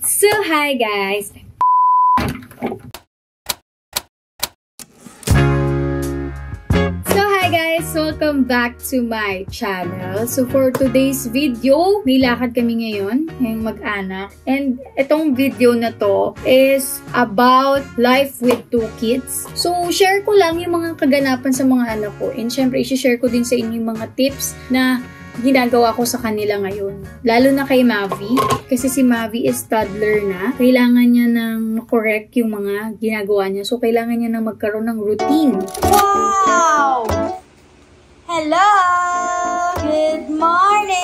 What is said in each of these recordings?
So, hi guys! Welcome back to my channel. So, for today's video, may lakad kami ngayon, ngayong mag-anak. And itong video na to is about life with 2 kids. So, share ko lang yung mga kaganapan sa mga anak ko. And syempre, i-share ko din sa inyo yung mga tips na ginagawa ko sa kanila ngayon. Lalo na kay Mavi. Kasi si Mavi is toddler na. Kailangan niya nang correct yung mga ginagawa niya. So, kailangan niya nang magkaroon ng routine. Wow! Hello! Good morning!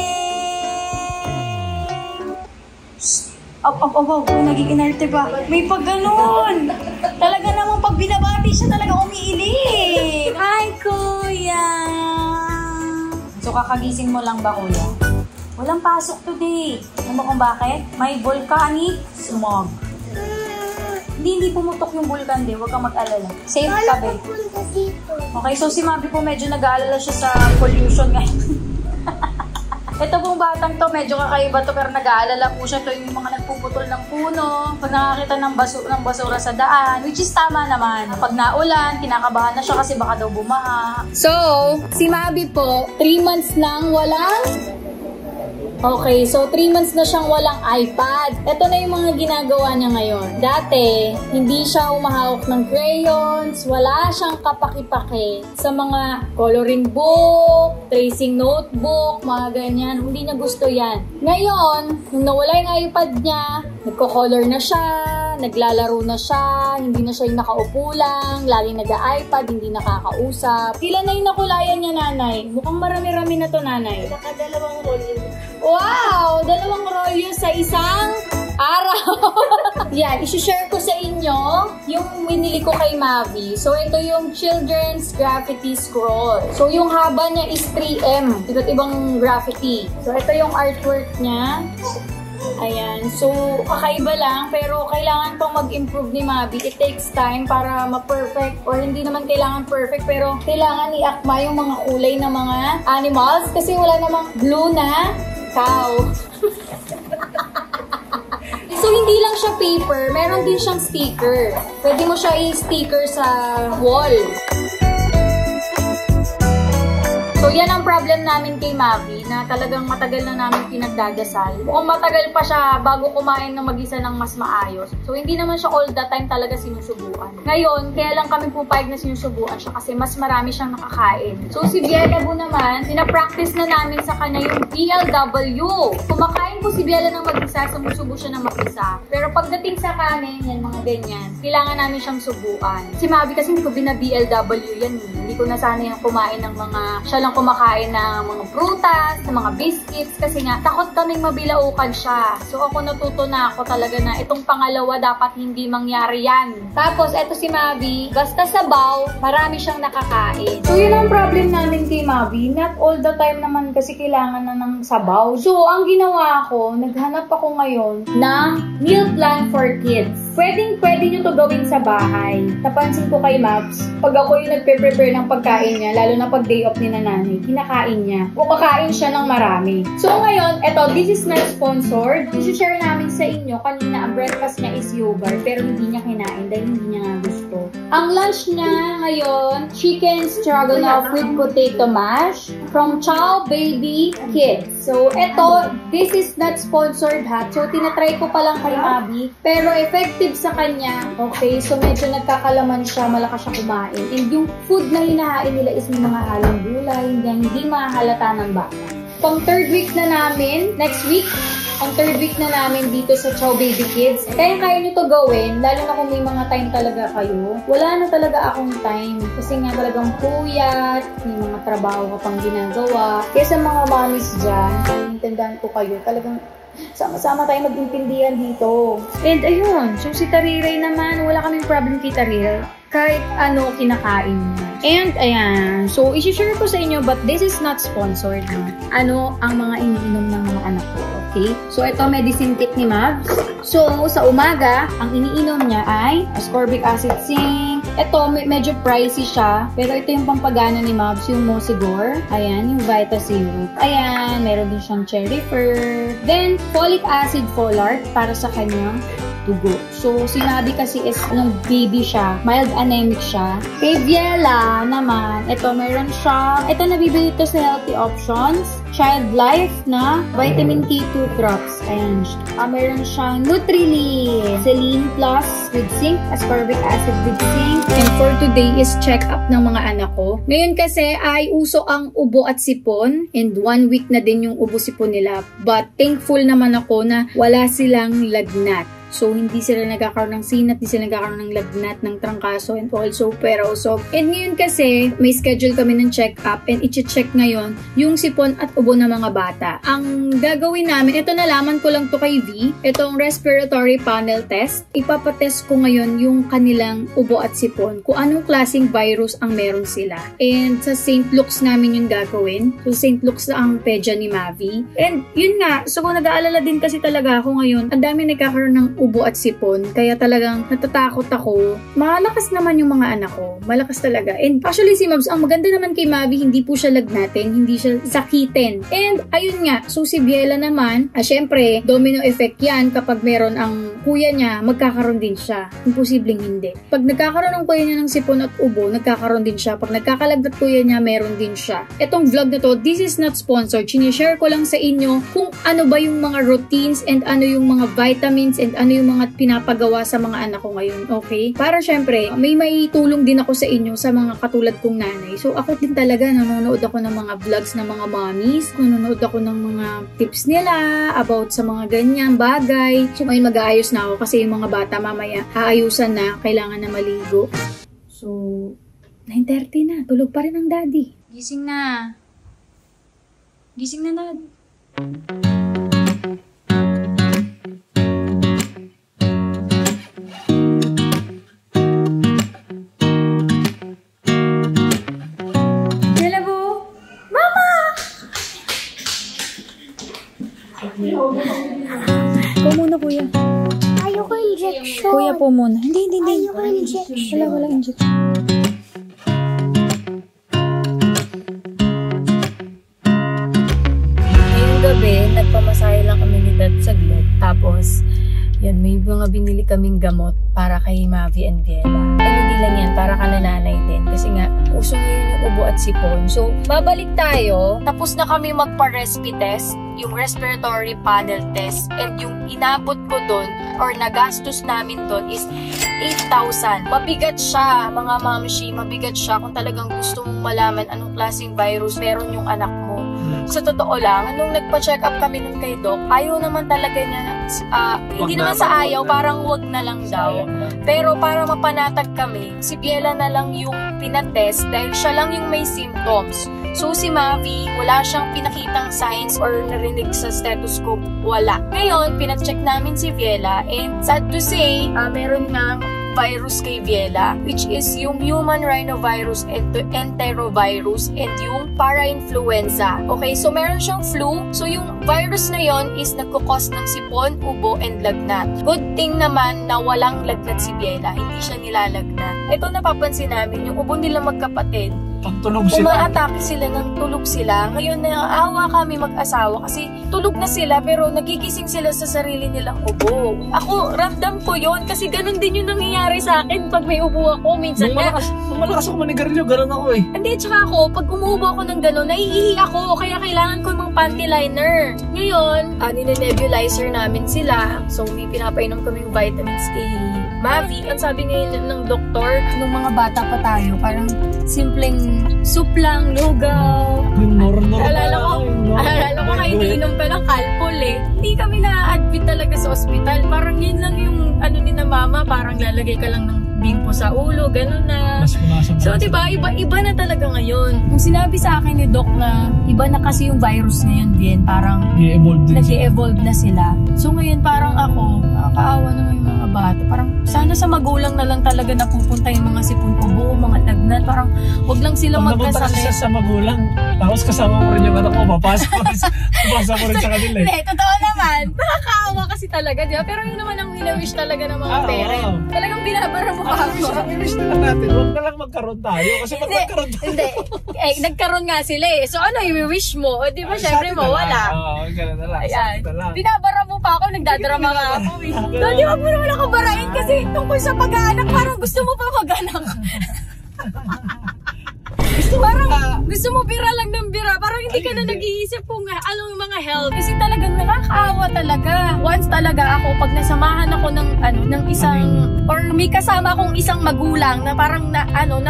Shhh! Op. Nag-iinarte ba? May pag ganun! Talaga namang pag binabati siya talaga umiiling! Hi, Kuya! So, kakagising mo lang ba, Kuya? Walang pasok today. Alam mo kung bakit? May volcanic smog. Hindi pumutok yung vulkan, di. Huwag kang mag-alala. Safe ka, be. Okay, so si Mavi po medyo nag-aalala siya sa pollution ngayon. Ito pong batang to, medyo kakaiba to, pero nag-aalala po siya. Ito yung mga nagpuputol ng puno. Pag nakakita ng basura sa daan, which is tama naman. Pag naulan, kinakabahan na siya kasi baka daw bumaha. So, si Mavi po, 3 months nang walang... Okay, so 3 months na siyang walang iPad. Ito na yung mga ginagawa niya ngayon. Dati, hindi siya humahawak ng crayons, wala siyang kapaki-paki sa mga coloring book, tracing notebook, mga ganyan. Hindi niya gusto yan. Ngayon, nung nawala yung iPad niya, nagko-color na siya, naglalaro na siya, hindi na siya yung nakaupo lang, laging nag-iPad, hindi nakakausap. Ilan na yung nakulayan niya, nanay? Mukhang marami-rami na to, nanay. Nakadalawang rolyo. Wow! 2 rolyo sa isang araw! Yan, isi-share ko sa inyo yung winili ko kay Mavi. So, ito yung Children's Graffiti Scroll. So, yung haba niya is 3M. Iba't ibang graffiti. So, ito yung artwork niya. Ayan. So, kakaiba lang, pero kailangan pang mag-improve ni Mavi. It takes time para ma-perfect, or hindi naman kailangan perfect, pero kailangan i-akma yung mga kulay ng mga animals kasi wala namang blue na cow. So, hindi lang siya paper, meron din siyang sticker. Pwede mo siya i-sticker sa wall. So, yan ang problem namin kay Mavi, na talagang matagal na namin pinagdadasal. Kung matagal pa siya bago kumain ng mag-isa ng mas maayos. So, hindi naman siya all the time talaga sinusubuan. Ngayon, kaya lang kami pupayag na sinusubuan siya kasi mas marami siyang nakakain. So, si Biela po naman, pinapractice na namin sa kanya yung BLW. Kumakain po si Biela ng mag-isa, sumusubo siya ng mag-isa. Pero pagdating sa kanin, yan, mga ganyan, kailangan namin siyang subuan. Si Mavi kasi hindi ko bina-BLW yan. Hindi ko na sana yung kumain ng mga, siya lang kumakain ng mga prutas, ng mga biscuits, kasi nga, takot kaming mabilaukan siya. So, ako natuto na ako talaga na itong pangalawa dapat hindi mangyari yan. Tapos, eto si Mavi, basta sabaw, marami siyang nakakain. So, yun ang problem namin kay Mavi. Not all the time naman kasi kailangan na ng sabaw. So, ang ginawa ko, naghanap ako ngayon ng meal plan for kids. Pwede nyo to gawin sa bahay. Napansin ko kay Maps, pag ako yung nagpe-prepare ng pagkain niya, lalo na pag day off ni nanay, kinakain niya. Kumakain siya ng marami. So ngayon, eto, this is not sponsored. I-share namin sa inyo, kanina ang breakfast niya is yogurt, pero hindi niya kinain dahil hindi niya nga gusto. Ang lunch niya ngayon, chicken stroganoff with potato mash from Chow Baby Kids. So eto, this is not sponsored ha. So tinatry ko pa lang kay Mavi, pero effective sa kanya. Okay, so medyo nagkakalaman siya, malakas siya kumain. And yung food na hinahain nila is may mga halong gulay, hindi mahalata ng bata. Pang 3rd week na namin, next week, ang 3rd week na namin dito sa Chow Baby Kids. Kaya nyo to gawin, lalo na kung may mga time talaga kayo. Wala na talaga akong time. Kasi nga talagang puyat, may mga trabaho ka pang ginagawa. Kaya sa mga mommies dyan, naiintindihan ko kayo, talagang sama-sama tayo mag-intindihan dito. And ayun, so si Tariray naman, wala kaming problem kay Tariray. Kahit ano kinakain niya. And ayan, so isi-share ko sa inyo, but this is not sponsored. No? Ano ang mga iniinom ng mga anak ko, okay? So ito, medicine kit ni Mavs. So sa umaga, ang iniinom niya ay ascorbic acid zinc, Ito, medyo pricey siya. Pero ito yung pampagana ni Mavs, yung Mosigor. Ayan, yung Vita Zero. Ayan, meron din siyang cherry fur. Then, folic acid folart para sa kanyang dugo. So, sinabi kasi is, baby siya, mild anemic siya. Kay Viela naman, ito meron siya, ito nabibili ito sa Healthy Options, Child Life na Vitamin K2 drops. Ayan. Meron siyang Nutrilin, Selene Plus with zinc, ascorbic acid with zinc. And for today is check-up ng mga anak ko. Ngayon kasi ay uso ang ubo at sipon, and 1 week na din yung ubo-sipon nila. But thankful naman ako na wala silang lagnat. So, hindi sila nagkakaroon ng sinat, hindi sila nagkakaroon ng lagnat, ng trangkaso, and also pero-so. And ngayon kasi, may schedule kami ng check-up and i-check ngayon yung sipon at ubo ng mga bata. Ang gagawin namin, ito nalaman ko lang to kay V, itong respiratory panel test. Ipapatest ko ngayon yung kanilang ubo at sipon, kung anong klaseng virus ang meron sila. And sa St. Luke's namin yung gagawin. So, St. Luke's na ang pedya ni Mavi. And yun nga, so kung nag-aalala din kasi talaga ako ngayon, ang dami nagkakaroon ng ubo at sipon, kaya talagang natatakot ako. Malakas naman yung mga anak ko. Malakas talaga. And actually si Mavs, ang maganda naman kay Mavi, hindi po siya lagnatin, hindi siya sakitin. And ayun nga, so si Biela naman, syempre, domino effect yan kapag meron ang kuya niya, magkakaroon din siya. Imposibleng hindi. Pag nagkakaroon ng kuya niya ng sipon at ubo, nagkakaroon din siya. Pag nagkakalagnat kuya niya, meron din siya. Etong vlog na to, this is not sponsored. Sinishare ko lang sa inyo kung ano ba yung mga routines and ano yung mga vitamins and ano yung mga pinapagawa sa mga anak ko ngayon, okay? Para syempre, may tulong din ako sa inyo sa mga katulad kong nanay. So, ako din talaga, nanonood ako ng mga vlogs ng mga mommies, nanonood ako ng mga tips nila about sa mga ganyang bagay. So, ngayon mag-aayos na ako kasi yung mga bata mamaya, aayusan na, kailangan na maligo. So, 9:30 na, tulog pa rin ang daddy. Gising na. Gising na, dad. Ikaw muna, kuya. Ayoko injection. Kuya po muna. Hindi. Ayoko injection. Wala injection. Ngayong gabi, nagpamasahe lang kami ni Dad saglit. Tapos, yan, may mga binili kaming gamot para kay Mavi and Viela. And hindi lang yan, para ka nanay din. Kasi nga, uso ngayon yung ubo at sipon. So, babalik tayo. Tapos na kami magpa-respi test, yung respiratory panel test. And yung inabot ko doon, or nagastos namin doon is 8,000. Mabigat siya, mga mamshi. Mabigat siya kung talagang gusto mong malaman anong klaseng virus meron yung anak mo. Sa totoo lang, nung nagpa-check up kami nun kay Doc, ayaw naman talaga niya, hindi naman sa ayaw, parang wag na lang daw. Pero para mapanatag kami, si Biela na lang yung pinatest dahil siya lang yung may symptoms. So si Mavi, wala siyang pinakitang signs or narinig sa stethoscope, wala. Ngayon, pinacheck namin si Biela and sad to say, meron nga virus kay Viela, which is yung human rhinovirus and enterovirus and yung para-influenza. Okay, so meron siyang flu. So yung virus na yon is nagkukos ng sipon, ubo, and lagnat. Good thing naman na walang lagnat si Viela. Hindi siya nilalagnat. Ito napapansin namin, yung ubo nila magkapatid, pagtulog sila. Umaatake sila ng tulog sila. Ngayon, naawa kami mag-asawa kasi tulog na sila pero nagigising sila sa sarili nilang ubo. Ako, ramdam ko yon kasi ganun din yung nangyayari sa akin pag may ubo ako. Minsan nung malakas ako manigarilyo, ganun ako eh. Hindi, tsaka ako, pag umuubo ako ng ganun, naiihi ako. Kaya kailangan ko ng panty liner. Ngayon, nine-nebulizer namin sila. So, may pinapainom kaming vitamins kay Mavi. Ang sabi ngayon ng doktor, nung mga bata pa tayo, parang simpleng soup lang, lugaw. Yung normal. Alala ko kayo iniinom pa ng Calpol eh. Hindi kami na-admit talaga sa ospital. Parang yun lang yung ano ni na mama, parang lalagay ka lang ng bimpo sa ulo, gano'n na. So, diba, iba na talaga ngayon. Kung sinabi sa akin ni Doc na iba na kasi yung virus ngayon din, parang nag-e-evolve na sila. So, ngayon parang ako, nakakaawa naman yung mga bata. Parang sana sa magulang na lang talaga napupunta yung mga sipon-ubo, mga lagnat. Parang wag lang silang magkasakit. Pag napunta sa magulang, tapos kasama mo rin yung anak mo, papasa mo rin sa kanila eh. Hindi, totoo naman. Nakakaawa kasi kasi talaga, di ba? Pero yun naman ang wina-wish talaga ng mga parent. Oo. Talagang binabara mo pa ako. Wish na lang natin, huwag na lang magkaroon tayo. Kasi pag magkaroon tayo. Hindi. Nagkaroon nga sila eh. So ano, i-wish mo? O di ba, syempre mawala. Oo, gano'n na lang. Ayan. Sakto lang. Binabara mo pa ako, nagdadrama nga ako eh. So, di ba mo naman ako barain kasi tungkol sa pag-aanak, parang gusto mo pa mag-anak. Gusto mo bira lang ng bira. Parang hindi ka na nag-iisip kung anong mga health. Kasi talagang nakakaawa talaga. Once talaga ako, pag nasamahan ako ng isang, or may kasama akong isang magulang na parang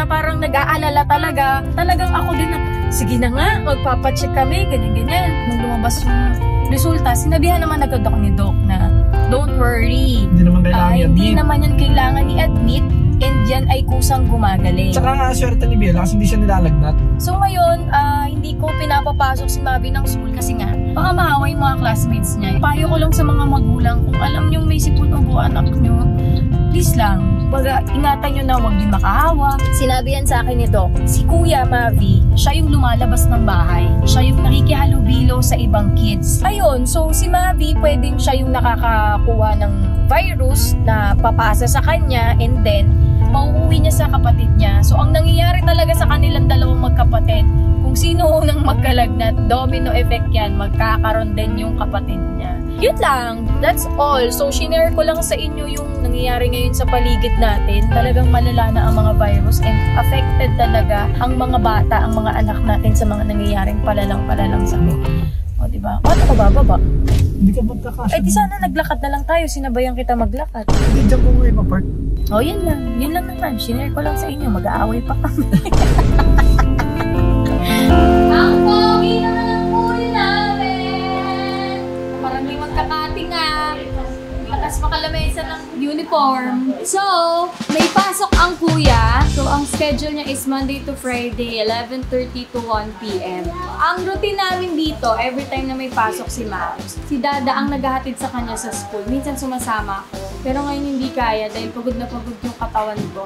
parang nag-aalala talaga. Talagang ako din na, sige na nga, magpapacheck kami, ganyan-ganyan. Nung lumabas yung resulta, sinabihan naman agad ako ni Doc na, don't worry. Hindi naman kailangan i-admit. Hindi naman yan kailangan i-admit. And yan ay kusang gumagaling. Tsaka nga, swerte ni Bella kasi hindi siya nilalagnat. So ngayon, hindi ko pinapapasok si Mavi ng school kasi nga, baka mahawa yung mga classmates niya. Payo ko lang sa mga magulang, kung alam nyo may sipon ubo anak nyo, please lang, ingatan nyo na huwag din makahawa. Sinabi yan sa akin ni Doc, si Kuya Mavi, siya yung lumalabas ng bahay. Siya yung nakikihalubilo sa ibang kids. Ayun, so si Mavi, pwedeng siya yung nakakakuha ng virus na papasa sa kanya and then mauuwi niya sa kapatid niya. So, ang nangyayari talaga sa kanilang dalawang magkapatid, kung sino unang magkalagnat, domino effect yan, magkakaroon din yung kapatid niya. Yun lang, that's all. So, shinare ko lang sa inyo yung nangyayari ngayon sa paligid natin. Talagang malala na ang mga virus and affected talaga ang mga bata, ang mga anak natin sa mga nangyayaring palalang sakit. O, diba? Paano ko bababa? Hindi ka magkakasya. Eh, di sana naglakad na lang tayo. Sinabayan kita maglakad. Hindi dyan ko ngayon ma-park. O, yun lang. Yun lang naman. Shinare ko lang sa inyo. Mag-aaway pa kami. Ang pogi naman ang pogi namin. Parang may magkakating nga. Lakas makalamesa ng uniform. So, may pasok ang kuya. So, ang schedule niya is Monday to Friday, 11:30 to 1 p.m. Ang routine namin dito, every time na may pasok si Mams, si Dada ang naghahatid sa kanya sa school. Minsan sumasama ako. Pero ngayon hindi kaya dahil pagod na pagod yung katawan ko.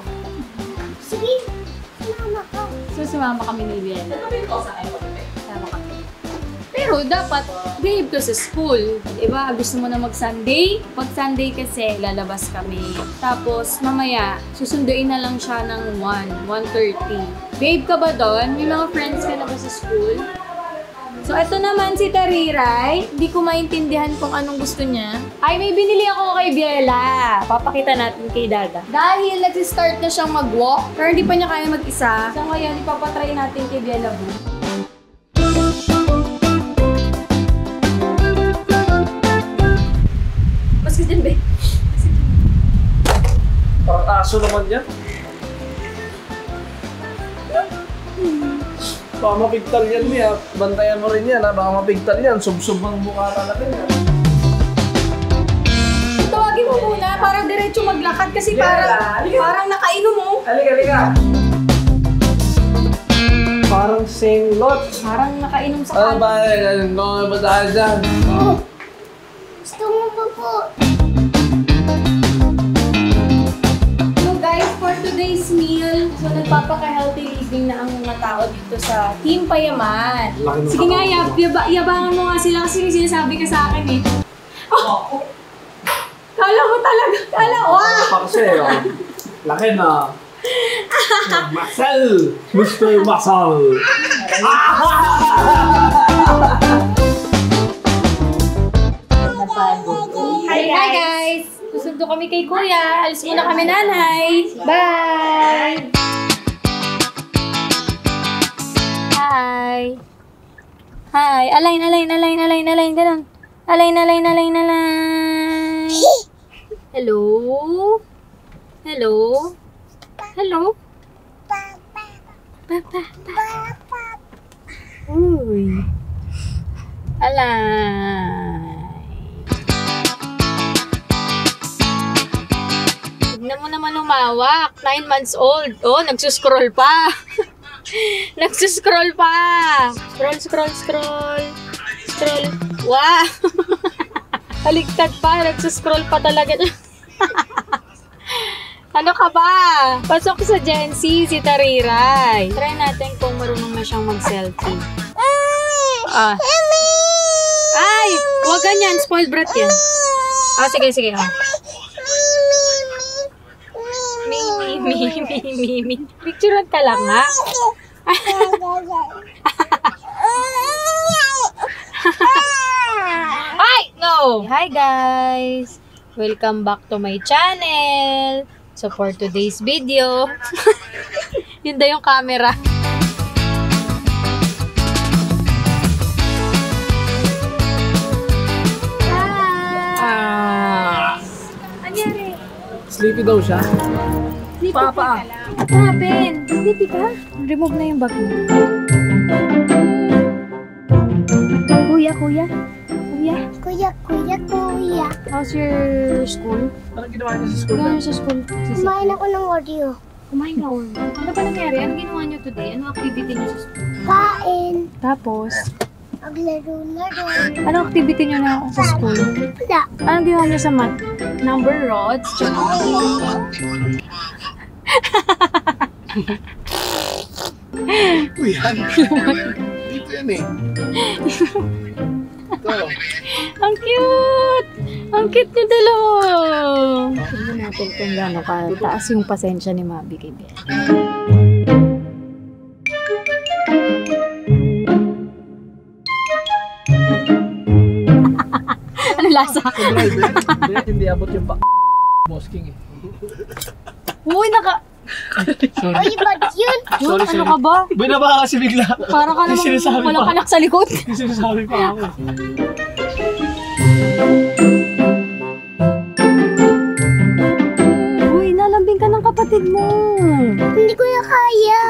Sige, sumama ka. So, sumama kami ni Biel. Sama kami. Pero dapat, behave ka sa school. Diba? Gusto mo na mag-Sunday? Pag Sunday kasi, lalabas kami. Tapos, mamaya, susunduin na lang siya ng 1:30. Behave ka ba doon? May mga friends ka na ba sa school? So, ito naman si Tariray. Hindi ko maintindihan kung anong gusto niya. Ay, may binili ako kay Biela. Papakita natin kay Dada. Dahil nag-start na siyang mag-walk, pero hindi pa niya kaya mag-isa. So, ngayon, ipapatry natin kay Biela Boo. Mas dyan, be. Parang aso naman yan. Baka mapigtal yan, Mia. Bantayan mo rin yan, ha? Baka mapigtal yan. Sub-sub ang mukha natin, ha? Tawagin mo muna para diretso maglakad kasi parang nakainom mo. Halika. Parang singlot. Parang nakainom sa Ano ba? Ano ba tayo dyan? Gusto mo ba po? So guys, for today's meal, so nagpapaka-healthy living na ang mga tao dito sa Team Payaman. Sige nga, yabangan mo nga sila kasi may sinasabi ka sa akin eh. Oh! Kala mo talaga, Pa kasi, oh. Laki na. Muscle! Mr. Muscle! Hi guys! Susundo kami kay Kuya. Alis muna kami, nanay. Bye! Hi! Hi! Align. Ganun. Align. Hello? Papa. Uy. Align. Tignan mo naman umawak. 9 months old. Oh, nagsuscroll pa. Nagsuscroll pa. Scroll. Wow. Haligtad pa. Nagsuscroll pa talaga. Ano ka ba? Pasok sa Gen Z, si Tariray. Try natin kung marunong na siyang mag-selfie. Ay, wag ganyan. Spoiled brat yan. Ah, sige, sige. Oh. Mimi. Picturean ka lang, ha? Ay! No! Hi, guys! Welcome back to my channel! So, for today's video, yun daw yung camera. Sleepy daw siya. Papa. What happened? Sleepy ka? Remove na yung bag mo. Kuya. How's your school? Anong ginawa niya sa school? Ano sa school? Kumain ako ng audio. Kumain ka or? Ano ba nangyari? Ano ginawa niyo today? Ano activity niyo sa school? Kain. Tapos, Maglaro-laro. ano activity niyo na sa school? Wala. Anong ginawa niyo sa math? Number rods? Tsaka... Uy, yan. Dito yan eh. Ito. Ang cute! Ang cute niyo dalawa! Tingnan natin kung gaano kataas yung pasensya ni Mabi kay Bella. Ano lasa? Hindi abot yung Boss King eh. Uy, Oy, ba't yun? Yun, ano ka ba? Binaba kasi bigla. Para ka May sinasabi namang walang pa. anak sa likod. May sinasabi pa ako. Uy, nalambing ka ng kapatid mo. Hindi ko na kaya.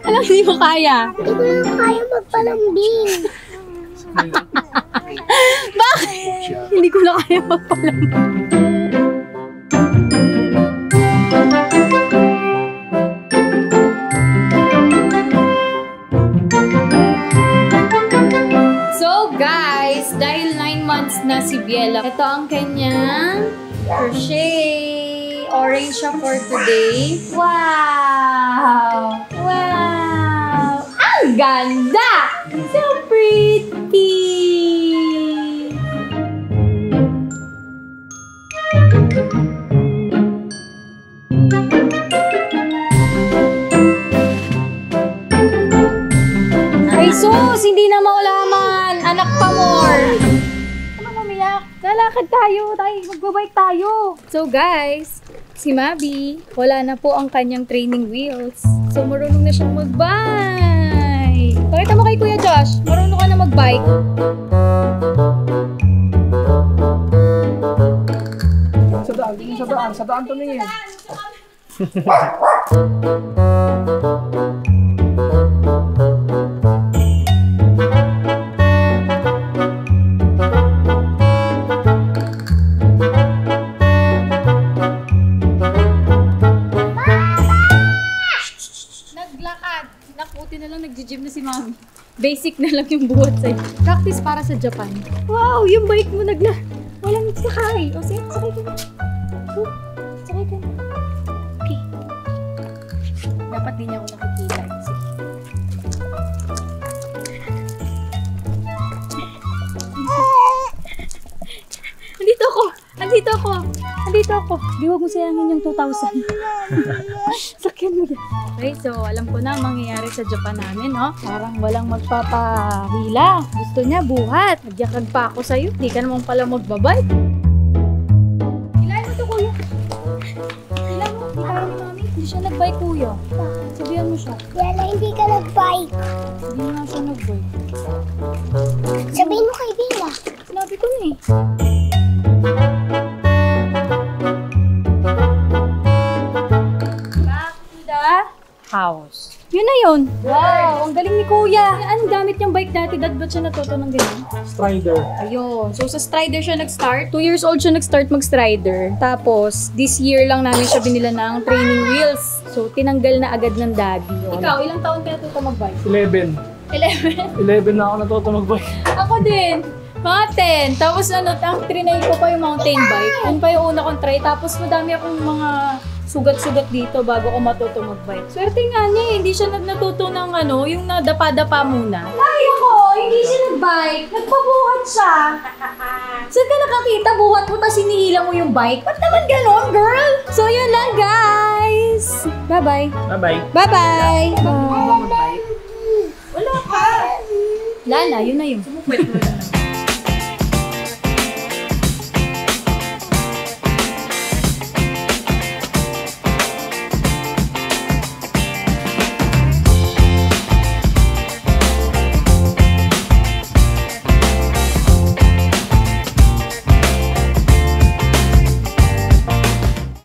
Alam, hindi mo kaya. Hindi ko na kaya magpalambing. Bakit? Hindi ko na kaya magpalambing. So guys, dahil 9 months na si Biela, ito ang kanyang crochet. Orange siya for today. Wow! Wow! Ang ganda! So pretty! Ay sus! Hindi na maulaman! Anak pa more! Ano umiyak? Lalakad tayo! Magbabike tayo! So guys, si Mabi, wala na po ang kanyang training wheels. So marunong na siyang magbike! Pakita mo kay Kuya Josh, marunong ka na magbike. Sa daan, tingin sa daan. Sa daan tumingin. Naglakad. Nakuti na lang, nag-gym na si Mami. Basic na lang yung buhat sa'yo. Practice para sa Japan. Wow, yung bike mo walang sakay. O sige, sakay ka na. Oh, sakay ka na. Okay. Dapat din niya ako nakikita. Sige. Andito ako. Di wag mo sayangin yung 2,000. Sakyan mo yan. Okay, so alam ko na mangyayari sa Japan namin, no? Parang walang magpapahila. Gusto niya buhat. Nagyakag pa ako sa'yo. Di ka naman pala magbabike. Hilahin mo to, kuya. Hilahin mo. Di kaya ni Mami. Hindi siya nagbike, kuya. Sabihan mo siya. Yala, hindi ka nag-bike. Hindi nga siya nagbike. Sabihin mo kay Bella. Sinabi ko na eh. Back to the house. Yun na yun. Wow, ang galing ni Kuya. Anong gamit niyang bike dati? Ba't siya natuto ng ganyan? Strider. Ayun. So, sa Strider siya nag-start. 2 years old siya nag-start mag-Strider. Tapos, this year lang namin siya binila ng training wheels. So, tinanggal na agad ng daddy. Ikaw, ilang taon ka natuto mag-bike? 11. 11 na ako natuto mag-bike. Ako din. Mga 10. Tapos ang trinay ko pa yung mountain bike. Yun pa yung una kong try. Tapos madami akong mga sugat-sugat dito bago ko matuto mag-bike. Swerte nga niya eh. Hindi siya natuto ng yung nadapa-dapa muna. Ay ako! Hindi siya nag-bike. Nagpabuhat siya. Saan ka nakakita? Buhat mo tas sinihila mo yung bike? Ba't naman ganon, girl? So, yun lang, guys. Bye-bye. Bye-bye. Bye-bye. Wala ka. Lala, yun na yun.